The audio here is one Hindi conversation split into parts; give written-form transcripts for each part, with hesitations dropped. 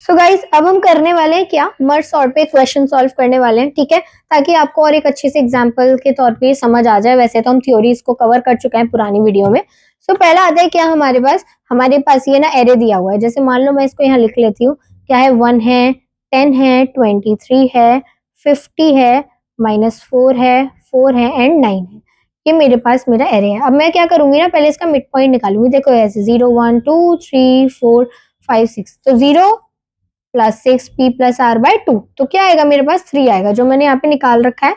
सो गाइस अब हम करने वाले हैं क्या, मर्ज सॉर्ट पे क्वेश्चन सॉल्व करने वाले हैं, ठीक है, ताकि आपको और एक अच्छे से एग्जांपल के तौर पे समझ आ जाए। वैसे तो हम थ्योरी इसको कवर कर चुके हैं पुरानी वीडियो में। सो पहला आता है क्या हमारे पास ये ना एरे दिया हुआ है। जैसे मान लो मैं इसको यहाँ लिख लेती हूँ, क्या है 1 है, 10 है, 23 है, 50 है, -4 है, 4 है एंड 9 है। ये मेरे पास मेरा एरे है। अब मैं क्या करूंगी ना, पहले इसका मिड पॉइंट निकालूंगी। देखो ऐसे 0 1 2 3 4 5 6, तो 0 प्लस 6p+r/2, तो क्या आएगा मेरे पास 3 आएगा जो मैंने यहाँ पे निकाल रखा है।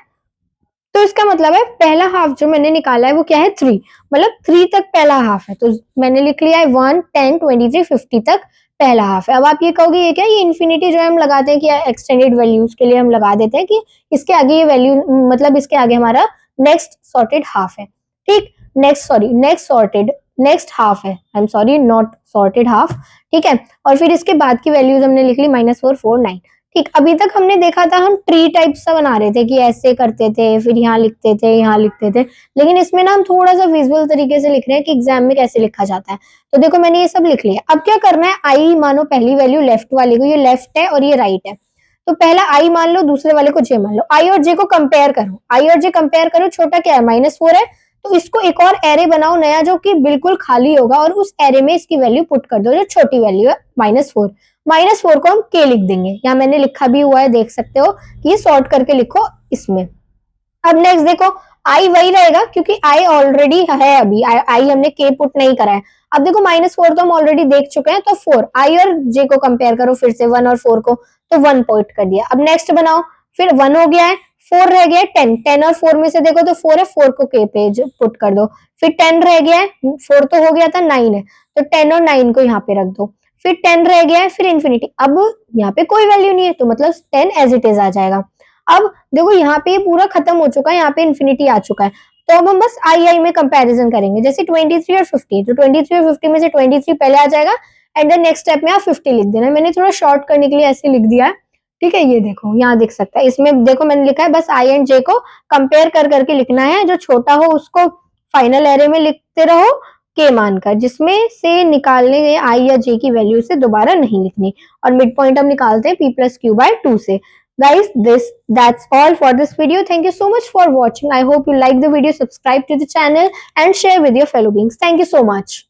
तो इसका मतलब है पहला हाफ जो मैंने निकाला है वो क्या है 3, मतलब 3 तक पहला हाफ है। तो मैंने लिख लिया है 1 10 23 50 तक पहला हाफ है। अब आप ये कहोगे ये क्या, ये इन्फिनिटी जो है हम लगाते हैं कि एक्सटेंडेड वैल्यूज के लिए हम लगा देते हैं कि इसके आगे ये वैल्यू, मतलब इसके आगे हमारा नेक्स्ट सॉर्टेड हाफ है, ठीक। नेक्स्ट सॉर्टेड, नेक्स्ट हाफ है, I am sorry not sorted half, ठीक है। और फिर इसके बाद की वैल्यूज हमने लिख ली -4 4 9, ठीक। अभी तक हमने देखा था हम ट्री टाइप सा बना रहे थे कि ऐसे करते थे, फिर यहाँ लिखते थे, यहाँ लिखते थे, लेकिन इसमें ना हम थोड़ा सा विजुअल तरीके से लिख रहे हैं कि एग्जाम में कैसे लिखा जाता है। तो देखो मैंने ये सब लिख लिया। अब क्या करना है, आई मानो पहली वैल्यू लेफ्ट वाले को, ये लेफ्ट है और ये राइट है, तो पहला आई मान लो, दूसरे वाले को जे मान लो। आई और जे को कंपेयर करो, आई और जे कंपेयर करो, छोटा क्या है -4 है, तो इसको एक और एरे बनाओ नया जो कि बिल्कुल खाली होगा, और उस एरे में इसकी वैल्यू पुट कर दो जो छोटी वैल्यू है -4। -4 को हम के लिख देंगे, यहाँ मैंने लिखा भी हुआ है, देख सकते हो कि ये सॉर्ट करके लिखो इसमें। अब नेक्स्ट देखो, आई वही रहेगा क्योंकि आई ऑलरेडी है, अभी आई हमने के पुट नहीं करा है। अब देखो -4 तो हम ऑलरेडी देख चुके हैं, तो 4 आई और जे को कंपेयर करो फिर से, 1 और 4 को, तो 1 पुट कर दिया। अब नेक्स्ट बनाओ, फिर 1 हो गया है, 4 रह गया है, 10 10 और 4 में से देखो तो 4 है, 4 को के पे पुट कर दो। फिर 10 रह गया है, 4 तो हो गया था, 9 है, तो 10 और 9 को यहाँ पे रख दो। फिर 10 रह गया है, फिर इन्फिनिटी। अब यहाँ पे कोई वैल्यू नहीं है, तो मतलब 10 एज इट इज आ जाएगा। अब देखो यहाँ पे ये पूरा खत्म हो चुका है, यहाँ पे इन्फिनिटी आ चुका है, तो अब हम बस आई में कंपैरिजन करेंगे। जैसे 23 और 50, तो 23 और 50 में से 23 पहले आ जाएगा, एंड देन नेक्स्ट स्टेप में आप 50 लिख देना। मैंने थोड़ा शॉर्ट करने के लिए ऐसे लिख दिया है, ठीक है। ये देखो यहाँ दिख सकता है, इसमें देखो मैंने लिखा है बस आई एंड जे को कंपेयर कर करके लिखना है, जो छोटा हो उसको फाइनल एरे में लिखते रहो के मानकर, जिसमें से निकालने गए आई या जे की वैल्यू से दोबारा नहीं लिखनी। और मिड पॉइंट हम निकालते हैं p+q/2 से। Guys, that's all for this video. Thank you so much for watching. I hope you like the video. Subscribe to the channel and share with your fellow beings. Thank you so much.